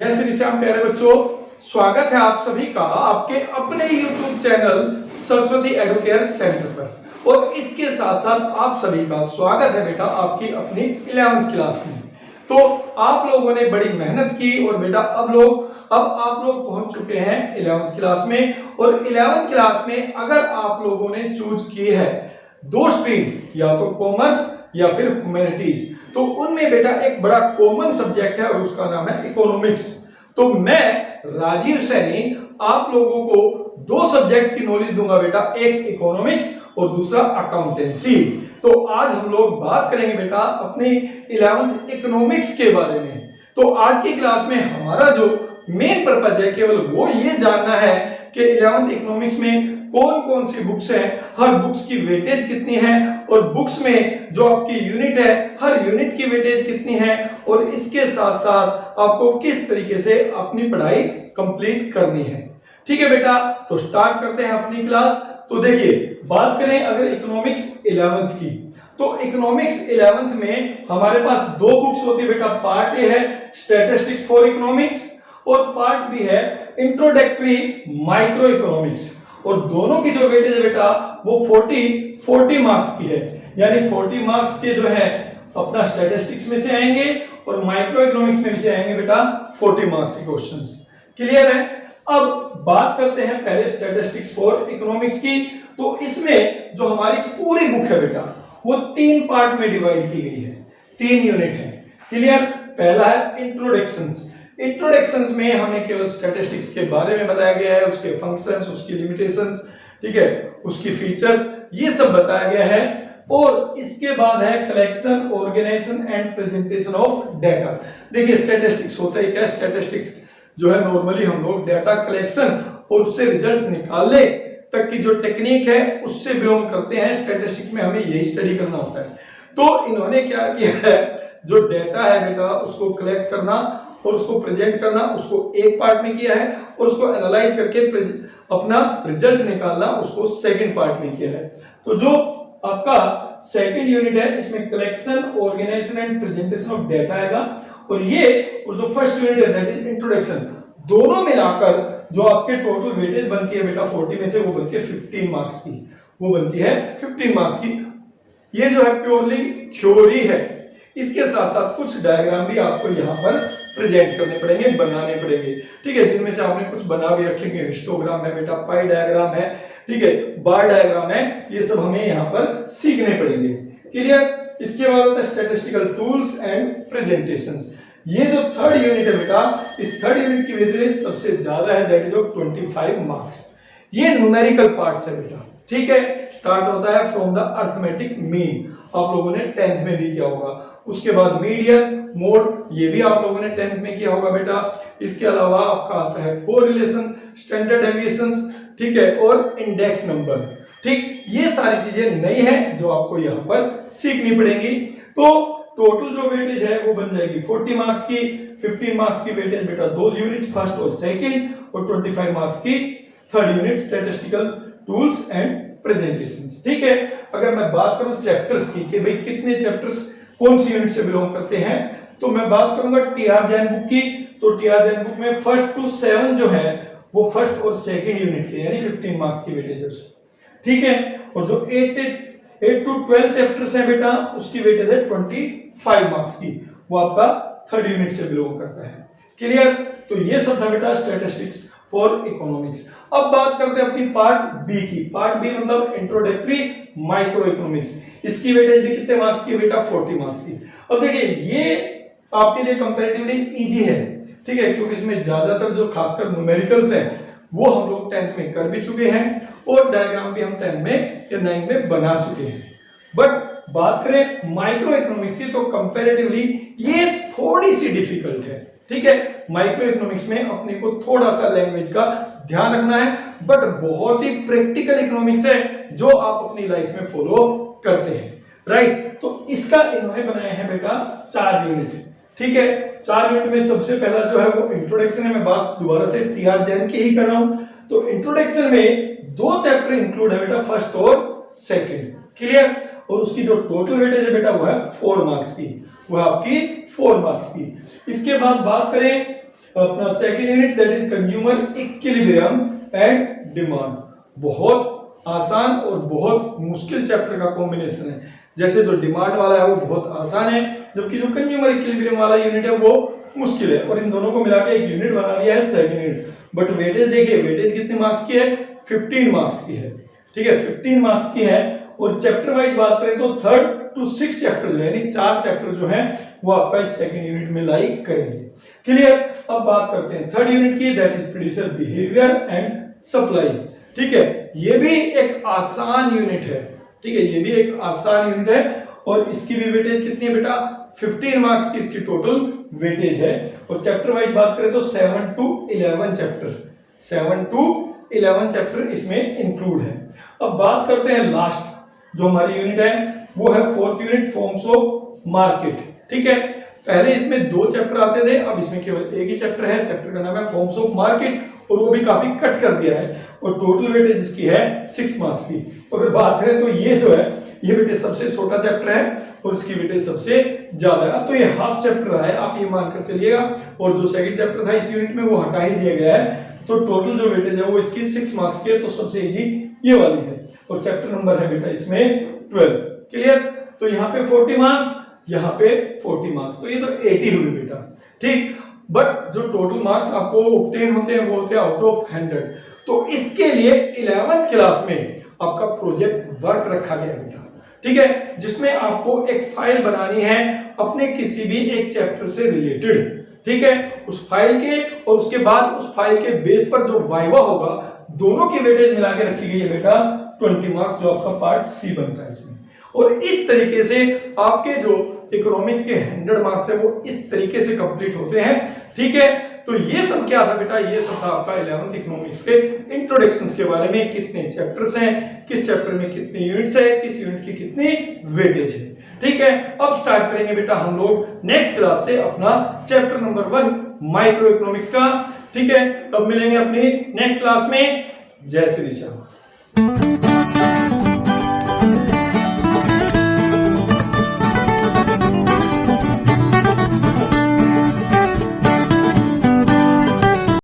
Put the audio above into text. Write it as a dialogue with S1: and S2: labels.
S1: जय श्री श्याम प्यारे बच्चों, स्वागत है आप सभी का आपके अपने YouTube channel Saraswati Educare centre पर। और इसके साथ साथ आप सभी का स्वागत है बेटा आपकी अपनी 11वीं क्लास में। तो आप लोगों ने बड़ी मेहनत की और बेटा अब आप लोग पहुंच चुके हैं 11वीं क्लास में। और 11वीं क्लास में अगर आप लोगों ने चूज की है दो स्ट्रीम, या तो कॉमर्स या फिर ह्यूमैनिटीज, तो उनमें बेटा एक बड़ा कॉमन सब्जेक्ट है और उसका नाम है इकोनॉमिक्स। तो मैं राजीव सैनी आप लोगों को दो सब्जेक्ट की नॉलेज दूंगा बेटा, एक इकोनॉमिक्स और दूसरा अकाउंटेंसी। तो आज हम लोग बात करेंगे बेटा अपनी 11वीं इकोनॉमिक्स के बारे में। तो आज की क्लास में हमारा जो मेन पर्पज है केवल वो ये जानना है कि 11वीं इकोनॉमिक्स में कौन कौन सी बुक्स हैं, हर बुक्स की वेटेज कितनी है, और बुक्स में जो आपकी यूनिट है हर यूनिट की वेटेज कितनी है, और इसके साथ साथ आपको किस तरीके से अपनी पढ़ाई कंप्लीट करनी है। ठीक है बेटा, तो स्टार्ट करते हैं अपनी क्लास। तो देखिए, बात करें अगर इकोनॉमिक्स 11वीं की, तो इकोनॉमिक्स 11वीं में हमारे पास दो बुक्स होती है बेटा। पार्ट ए है स्टैटिस्टिक्स फॉर इकोनॉमिक्स और पार्ट बी है इंट्रोडक्टरी माइक्रो इकोनॉमिक्स। और दोनों की जो वेटेज है बेटा वो 40 मार्क्स की है, यानी 40 मार्क्स के जो है अपना स्टैटिस्टिक्स में से आएंगे और माइक्रो इकोनॉमिक्स में से आएंगे बेटा 40 मार्क्स के क्वेश्चंस। क्लियर है? अब बात करते हैं पहले स्टैटिस्टिक्स फॉर इकोनॉमिक्स की। तो इसमें जो हमारी पूरी बुक है बेटा वो 3 पार्ट में डिवाइड की गई है, 3 यूनिट है। क्लियर? पहला है इंट्रोडक्शंस। इंट्रोडक्शंस में हमें केवल स्टैटिस्टिक्स के बारे में बताया गया है, उसके फंक्शंस, उसकी लिमिटेशंस, ठीक है, उसकी फीचर्स, ये सब बताया गया है। और इसके बाद है collection, organisation and presentation of data. देखिए, स्टैटिस्टिक्स होता है क्या? स्टैटिस्टिक्स जो है नॉर्मली हम लोग डाटा कलेक्शन और उससे रिजल्ट निकालने तक की जो टेक्निक है उससे बिलोंग करते हैं। स्टैटिस्टिक्स में हमें यही स्टडी करना होता है। तो इन्होंने क्या किया है, जो डाटा है बेटा उसको कलेक्ट करना और उसको प्रेजेंट करना, उसको एक पार्ट में किया है, और उसको एनालाइज करके अपना रिजल्ट निकालना उसको सेकंड पार्ट में किया है। तो जो आपका सेकंड यूनिट है इसमें collection, organisation and presentation of data आएगा, और जो फर्स्ट यूनिट है दैट इज इंट्रोडक्शन। दोनों मिलाकर जो आपके टोटल वेटेज बनती है बेटा 40 में से वो बनती है 15 मार्क्स की, वो बनती है 15 मार्क्स की। ये जो है प्योरली थ्योरी है। इसके साथ साथ कुछ डायग्राम भी आपको यहाँ पर प्रेजेंट करने पड़ेंगे, बनाने पड़ेंगे, ठीक है, जिनमें से आपने कुछ बना भी रखेंगे। हिस्टोग्राम है बेटा, पाई डायग्राम है, ठीक है, बार डायग्राम है, ये सब हमें यहाँ पर सीखने पड़ेंगे। क्लियर? इसके बाद होता है स्टैटिस्टिकल टूल्स एंड प्रेजेंटेशंस। ये जो थर्ड यूनिट है बेटा, इस थर्ड यूनिट की वेटेज सबसे ज्यादा है, दैट इज 25 मार्क्स। ये न्यूमेरिकल पार्ट्स है बेटा, ठीक है। स्टार्ट होता है फ्रॉम द अरिथमेटिक मीन, आप लोगों ने 10th में भी किया होगा। उसके बाद मीडियन, मोड, ये भी आप लोगों ने 10th में किया होगा बेटा। इसके अलावा आपका आता है कोरिलेशन, स्टैंडर्ड डेविएशंस, ठीक है, और इंडेक्स नंबर। ठीक, ये सारी चीजें नई हैं जो आपको यहाँ पर सीखनी पड़ेंगी। तो टोटल जो वेटेज है वो बन जाएगी 40 मार्क्स की। 15 मार्क्स की वेटेज बेटा दो यूनिट, फर्स्ट और सेकंड, और 25 मार्क्स की third unit statistical tools and presentations. ठीक है, अगर मैं बात करूं चैप्टर्स की कि भाई कितने चैप्टर्स कौन सी यूनिट से बिलोंग करते हैं, तो मैं बात करूंगा टीआर जैन बुक की। तो टीआर जैन बुक में 1 to 7 जो है वो फर्स्ट और सेकंड यूनिट के, यानी 15 मार्क्स की वेटेज है उसकी, ठीक है। और जो 8 to 12 चैप्टर्स हैं बेटा उसकी वेटेज है 25 मार्क्स की, वो आपका थर्ड यूनिट से बिलोंग करता है। क्लियर? तो ये सब था बेटा स्टैटिस्टिक्स फॉर इकोनॉमिक्स। अब बात करते हैं अपनी पार्ट बी की। पार्ट बी मतलब इंट्रोडक्टरी माइक्रो इकोनॉमिक्स। इसकी वेटेज भी कितने मार्क्स की बेटा? 40 मार्क्स की। अब देखिए, ये आपके लिए कंपैरेटिवली इजी है, ठीक है, क्योंकि इसमें ज्यादातर जो खासकर न्यूमेरिकल्स हैं वो हम लोग 10th में कर भी चुके हैं, और डायग्राम भी हम 10th में या 9th में बना चुके हैं। बट बात करें माइक्रो इकोनॉमिक्स की तो कंपैरेटिवली ये थोड़ी सी डिफिकल्ट है, ठीक है। माइक्रो इकोनॉमिक्स में अपने को थोड़ा सा लैंग्वेज का ध्यान रखना है, बट बहुत ही प्रैक्टिकल इकोनॉमिक्स है जो आप अपनी लाइफ में फॉलो करते हैं, राइट। तो इसका इन्होंने बनाया है बेटा 4 यूनिट, ठीक है। 4 यूनिट में सबसे पहला जो है वो इंट्रोडक्शन है। मैं बात दोबारा से टीआर जैन की ही कर रहा हूं। तो इंट्रोडक्शन में 2 चैप्टर इंक्लूड है बेटा, फर्स्ट और सेकंड। क्लियर? और उसकी जो टोटल वेटेज है बेटा वो है 4 मार्क्स की, वो है आपकी 4 मार्क्स की। इसके बाद बात करें अपना second unit that is consumer equilibrium and demand. बहुत आसान और बहुत मुश्किल चैप्टर का कॉम्बिनेशन है। जैसे जो डिमांड वाला है वो बहुत आसान है, जबकि जो कंज्यूमर इक्विलिब्रियम वाला यूनिट है वो मुश्किल है, और इन दोनों को मिला के एक यूनिट बना दिया है सेकंड यूनिट। बट वेटेज देखिए, वेटेज कितने मार्क्स की है? 15 मार्क्स की है। ठीक है, 15 मार्क्स की है। और चैप्टर वाइज बात करें तो 3rd to 6th चैप्टर जो है, यानी 4 चैप्टर जो है वो आपका इस सेकंड यूनिट में लाई करेंगे। क्लियर? अब बात करते हैं 3rd यूनिट की, that is producer behaviour and supply. ठीक है, ये भी एक आसान यूनिट है। ठीक है, ये भी एक आसान यूनिट है, और इसकी भी वेटेज कितनी है बेटा? 15 मार्क्स की इसकी टोटल वेटेज है। और चैप्टर वाइज बात करें तो 7 to 11 चैप्टर, 7 to 11 चैप्टर इसमें इंक्लूड है। अब बात करते हैं लास्ट जो हमारी यूनिट है, वो है 4th unit, forms of market. ठीक है, पहले इसमें 2 चैप्टर आते थे, अब इसमें केवल एक ही चैप्टर है। चैप्टर का नाम है फॉर्म्स ऑफ मार्केट, और वो भी काफी कट कर दिया है, और टोटल वेटेज इसकी है 6 मार्क्स की। और अगर बात करें तो ये जो है, ये वेटेज सबसे छोटा चैप्टर है, और इसकी वेटेज सबसे ज्यादा है। तो ये हाफ चैप्टर रहा है, आप ये मानकर चलिएगा। और जो सेकंड चैप्टर था इस यूनिट में वो हटा ही दिया गया है, तो टोटल जो वेटेज है वो इसकी 6 मार्क्स की है। तो सबसे इजी ये वाली है, और चैप्टर नंबर है बेटा इसमें 12। क्लियर? तो यहाँ पे 40 मार्क्स, यहाँ पे 40 मार्क्स, तो ये तो 80 हुए बेटा। ठीक, बट जो टोटल मार्क्स आपको ऑब्टेन होते हैं वो होते हैं आउट ऑफ 100। तो इसके लिए 11th क्लास में आपका प्रोजेक्ट वर्क रखा गया बेटा। ठीक है, जिसमें आपको एक फाइल बनानी है अपने किसी भी एक चैप्टर से रिलेटेड। ठीक है, उस फाइल के और उसके बाद उस फाइल के बेस पर जो वाइवा होगा, दोनों की वेटेज मिला के रखी गई है बेटा 20 मार्क्स, जो आपका पार्ट सी बनता है इसमें। और इस तरीके से आपके जो इकोनॉमिक्स के 100 मार्क्स है वो इस तरीके से कंप्लीट होते हैं। ठीक है, तो ये सब क्या था बेटा? ये सब था आपका 11th इकोनॉमिक्स के इंट्रोडक्शंस के बारे में, कितने चैप्टर्स हैं, किस चैप्टर में कितनी यूनिट्स है, किस यूनिट की कितनी वेटेज है। ठीक है, अब स्टार्ट करेंगे बेटा हम लोग नेक्स्ट क्लास से अपना चैप्टर नंबर 1 माइक्रो इकोनॉमिक्स का। ठीक है, तब मिलेंगे अपनी नेक्स्ट क्लास में। जय श्री श्याम।